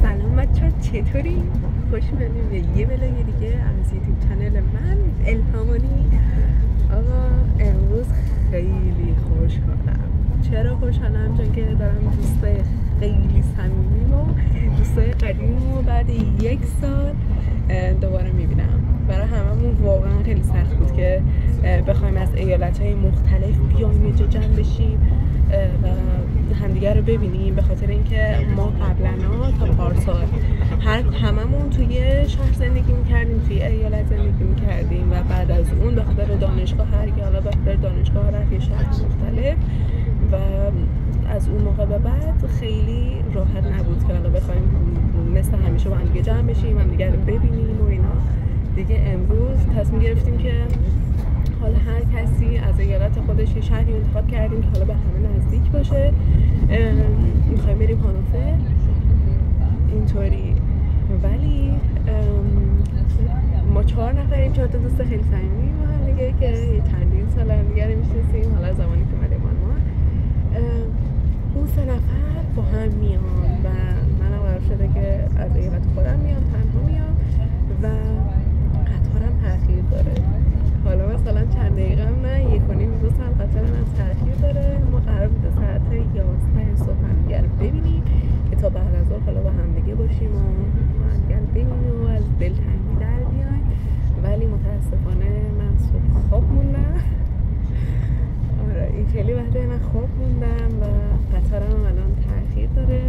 سلام بچه‌ها، چطوری؟ خوش اومدیم به یه ولاگ دیگه از یوتیوب چنل من الهامانی. آقا امروز خیلی خوشحالم. چرا خوشحالم؟ چون که دارم دوستای خیلی صمیمیم و دوستای قدیمیمو بعد 1 سال دوباره میبینم. برای هممون واقعا خیلی سخت بود که بخوایم از ایالت‌های مختلف بیایم یه جا جمع بشیم و همدیگر رو ببینیم، به خاطر اینکه ما قبلا تا پارسال هممون توی شهر زندگی میکردیم، توی ایالت زندگی میکردیم و بعد از اون به خاطر دانشگاه به خاطر دانشگاه رفت یه شهر مختلف و از اون موقع به بعد خیلی راحت نبود که حالا بخوایم مثل همیشه با هم دیگه جمع بشیم، هم دیگه رو ببینیم و اینا. دیگه امروز تصمیم گرفتیم که حالا هر کسی از ایالت خودش یه شهری انتخاب کردیم که حالا به همه نزدیک باشه. میخوایم بریم هانوفر اینطوری، ولی ما 4 نفریم، 4 تا دوست خیلی صمیمی با هم دیگه که چندین سال هم دیگه رو میشناسیم. حالا زمانی که اومدیم آلمان اون 3 نفر با هم میان و منم قرار شده که از ایالت خودم میام، تنها میام و قطارم تأخیر داره. حالا مثلا چند دقیقه هم نه، 1.5-2 ساعت قطارم هم تأخیر داره. ما قرار بوده ساعت 11 صبح هم دیگه رو ببینیم که تا بعد از ظهر حالا با هم دیگه باشیم و هم دیگه رو ببینیم و از دلتنگی در بیایم، ولی متاسفانه من صبح خواب موندم. آره این خیلی وقته من خواب موندم و قطارم هم الان تأخیر داره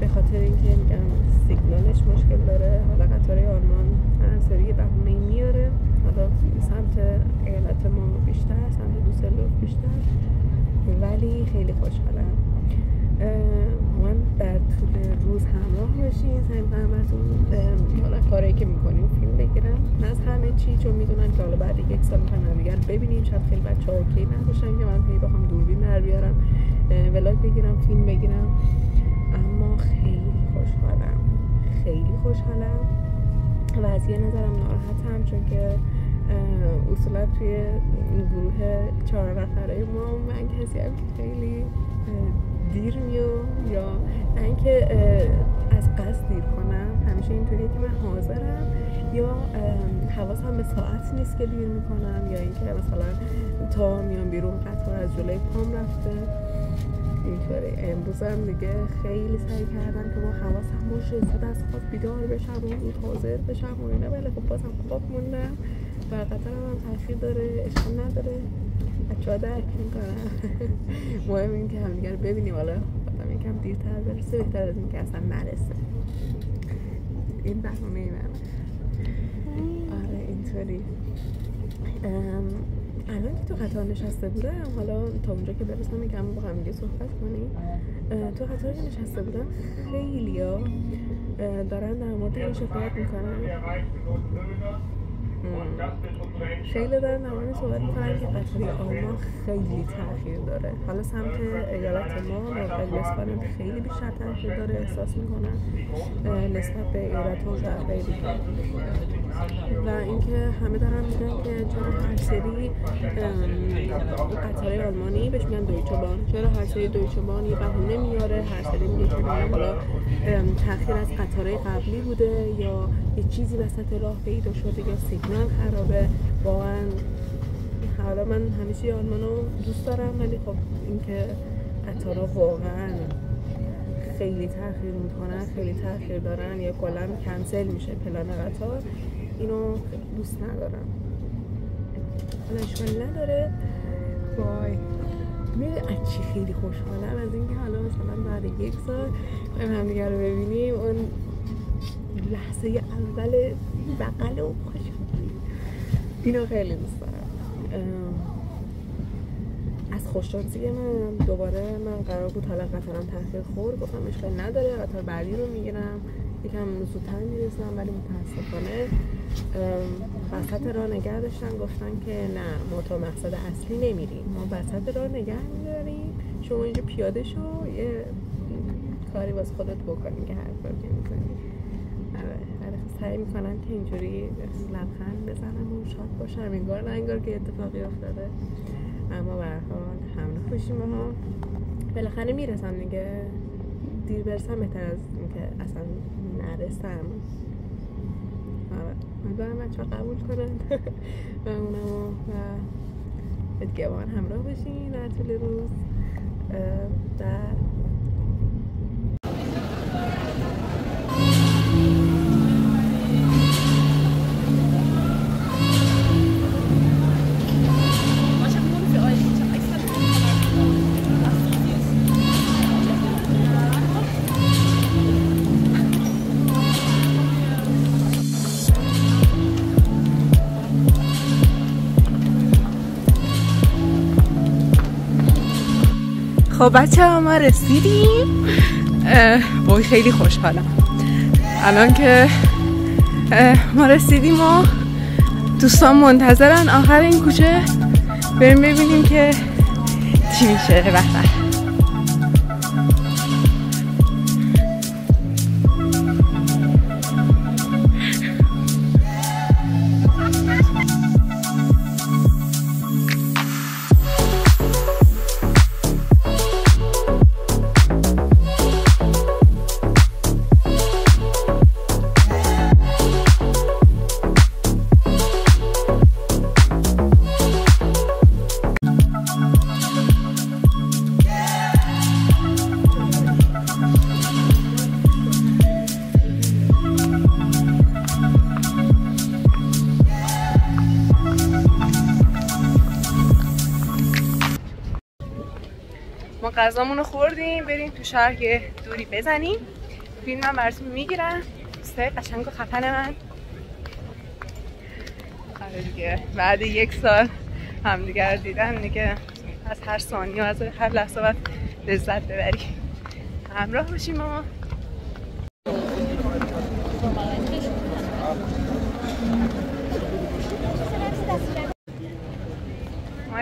به خاطر اینکه میگم سیگنالش مشکل داره. حالا قطارهای آلمان هر سری بهونه میاره، حالا سمت ایالت ما بیشتر، سمت دوسلدورف بیشتر، ولی خیلی خوشحالم. من در طول روز همراه باشین، سعی می‌کنم ازتون حالا کاری که میکنیم فیلم بگیرم، نه از همه چی، چون میدونم که حالا بعد 1 سال میخوایم همدیگر ببینیم. شاید خیلی بچه‌ها اوکی نباشن که من بخوام دوربین در بیارم ولاگ بگیرم، فیلم بگیرم، اما خیلی خوشحالم و از یه نظرم ناراحتم، چون که اصولا توی این گروه 4 نفره ما من کسی هم که خیلی دیر میام، یا نه اینکه از قصد دیر کنم، همیشه اینطوریه که من حاضرم یا حواسم به ساعت نیست که دیر میکنم، یا اینکه مثلا تا میام بیرون قطار از جلوی پام رفته. اینطوری امروز هم دیگه خیلی سعی کردم که ما حواسم باشه، زود از خواب بیدار بشم و زود حاضر بشم و اینا، ولی خب بازم خواب موندم و قطارم هم تأخیر داره، اشکال نداره، بچه‌ها درک میکنم. مهم این که همدیگه رو ببینیم. حالا آدم یکم دیرتر برسه بهتر از این که اصلا نرسه. این بهونه من. آره اینطوری. الان که تو قطار نشسته بودم، حالا تا اونجا که برسم یکم با هم دیگه صحبت کنیم. تو قطار که نشسته بودم خیلیا دارن در مورد این شکایت میکنن، خیلی دارن در مورد صحبت میکنن که قطار آلمان خیلی تأخیر داره. حالا سمت ایالت ما وستفالن خیلی بیشتر تأخیر داره احساس میکنن نسبت به ایالت‌ها و شهرهای دیگه، و اینکه همه دارن میگن که چرا هر سری قطارهای آلمانی بهش میگن دویچه بان، چرا هر سری دویچه بان یه بهونه میاره، هر سری میگه که حالا تأخیر از قطارهای قبلی بوده یا یه چیزی وسط راه پیدا شده یا سیگنال خرابه. واقعا حالا من همیشه آلمانو دوست دارم، ولی خب اینکه قطارها واقعا خیلی تأخیر میکنن، خیلی تأخیر دارن یا کلا کنسل میشه پلان قطار، اینو دوست ندارم. حالا اشکال نداره. وای میره از چی خیلی خوشحالم؟ از اینکه حالا مثلا بعد 1 سال هم دیگه رو ببینیم، اون لحظه اول بغل و خوشحالی، اینو خیلی دوست دارم. از خوششانسی من دوباره من قرار بود حالا قطارم تأخیر خورد، گفتم اشکال نداره قطار بعدی رو میگیرم، یکم زودتر میرسم، ولی متاسفانه وسط راه نگه داشتن، گفتن که نه ما تا مقصد اصلی نمیریم، ما وسط راه نگه میداریم، شما اینجا پیاده شو یه کاری واسه خودت بکنی که هر کاری میکنی. سعی میکنم که اینجوری لبخند بزنم و شاد باشم، انگار که اتفاقی افتاده، اما به هر حال همه خوشیم ها، بالاخره میرسم دیگه. دیر برسم بهتر از اینکه اصلا نرسم. امیدوارم بچه‌ها قبول کنن و اونم و دیگه با من همراه بشین در طول روز. خب بچه ها ما رسیدیم. وای خیلی خوشحالم الان که ما رسیدیم و دوستان منتظرن آخر این کوچه بریم ببینیم که چی میشه. بهتر ما غذامونو خوردیم، بریم تو شهر یه دوری بزنیم. فیلم من براتون میگیرم. دوستای قشنگ و خفن من. آره دیگه بعد 1 سال همدیگر دیدن دیگه از هر ثانیه و از هر لحظه باید لذت ببریم. همراه باشیم. ما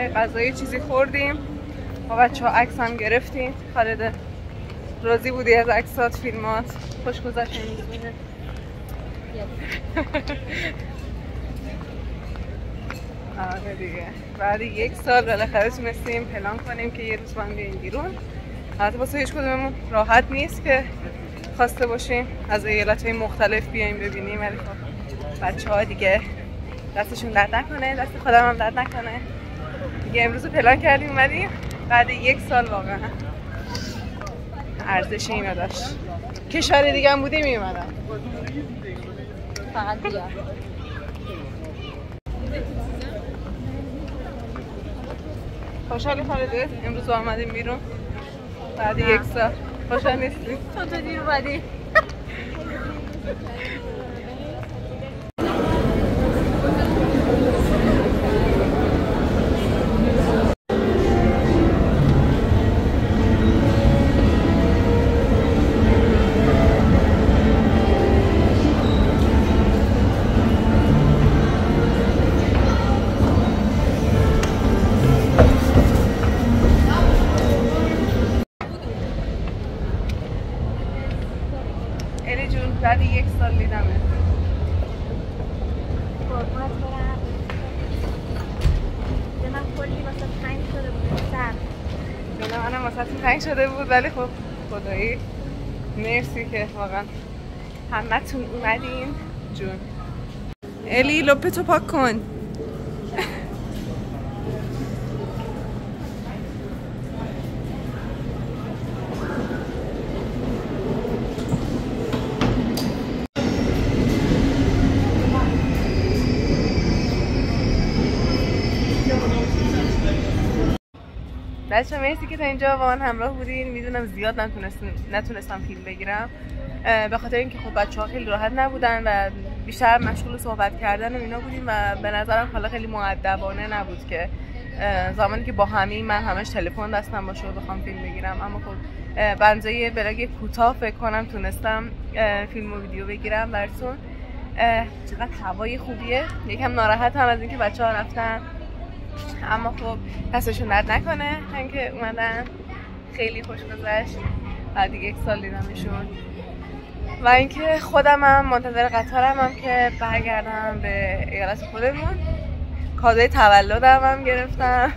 یه غذای چیزی خوردیم. با بچه ها عکس هم گرفتیم. خالد راضی بودی از عکسات، فیلمات؟ خوش گذشت؟ آره دیگه بعد 1 سال بالاخره تونستیم پلان کنیم که یه روز با هم بیاییم بیرون. البته واسه هیچ کدوممون راحت نیست که خواسته باشیم از ایالت‌های مختلف بیایم ببینیم، ولی خب بچه‌ها دیگه دستشون درد نکنه، دست خودم هم درد نکنه دیگه. امروز پلان کردیم اومدیم بعد 1 سال. واقعا ارزش اینو داشت. کشور دیگه هم بودیم میومدم فقط بیا. خوشحالی خالده امروز با آمدیم بیرون بعد 1 سال؟ خوشحال نیستی؟ تو دیر اومدی. الی جون بعد 1 سال دیدمت. قربونت برم. دلم کلی واسه تنگ شده بود سر. دلم منم واسه تنگ شده بود، ولی خب خدایی مرسی که واقعا همتون اومدین. جون الی لپتو پاک کن. بچه‌ها مرسی که تا اینجا با من همراه بودین. میدونم زیاد نتونستم فیلم بگیرم به خاطر اینکه خب بچه‌ها خیلی راحت نبودن و بیشتر مشغول صحبت کردن و اینا بودیم و به نظرم حالا خیلی مؤدبانه نبود که زمانی که با همین من همش تلفن دستم باشه و بخوام فیلم بگیرم. اما خب بنزه بلاگ کوتاه فکر کنم تونستم فیلم و ویدیو بگیرم براتون. چقدر هوای خوبیه. یکم ناراحتم از اینکه بچه‌ها رفتن، اما خب دستشون درد نکنه اینکه اومدن. خیلی خوش گذشت بعد 1 سال دیدمشون. و اینکه خودم هم منتظر قطارم هم که برگردم به ایالت خودمون. کادوی تولدم هم گرفتم.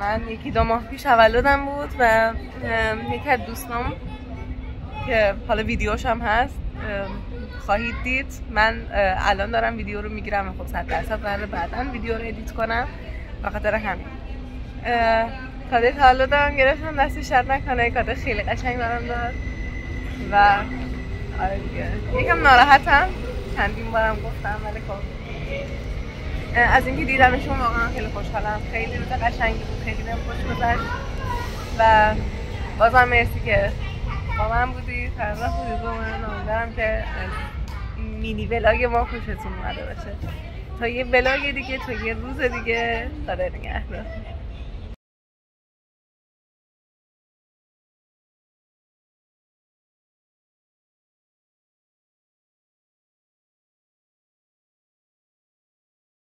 من 1-2 ماه پیش تولدم بود و یکی از دوستام که حالا ویدیوش هم هست خواهید دید. من الان دارم ویدیو رو میگیرم، خب 100% قراره بعداً ویدیو رو ادیت کنم، بخاطر همین کادوی تولدم گرفتم، دستش درد نکنه. کادو خیلی قشنگ برام داد و آره دیگه یکم ناراحتم، چندین بارم گفتم، ولی خب از اینکه دیدمشون واقعا خیلی خوشحالم. خیلی روز قشنگی بود، خیلی بهم خوش گذشت و بازم مرسی که با من بودی، طرف بودی با من. امیدوارم که مینی ولاگ ما خوشتون اومده باشه. تا یه ولاگ دیگه، تا یه روز دیگه، خدا نگهدار.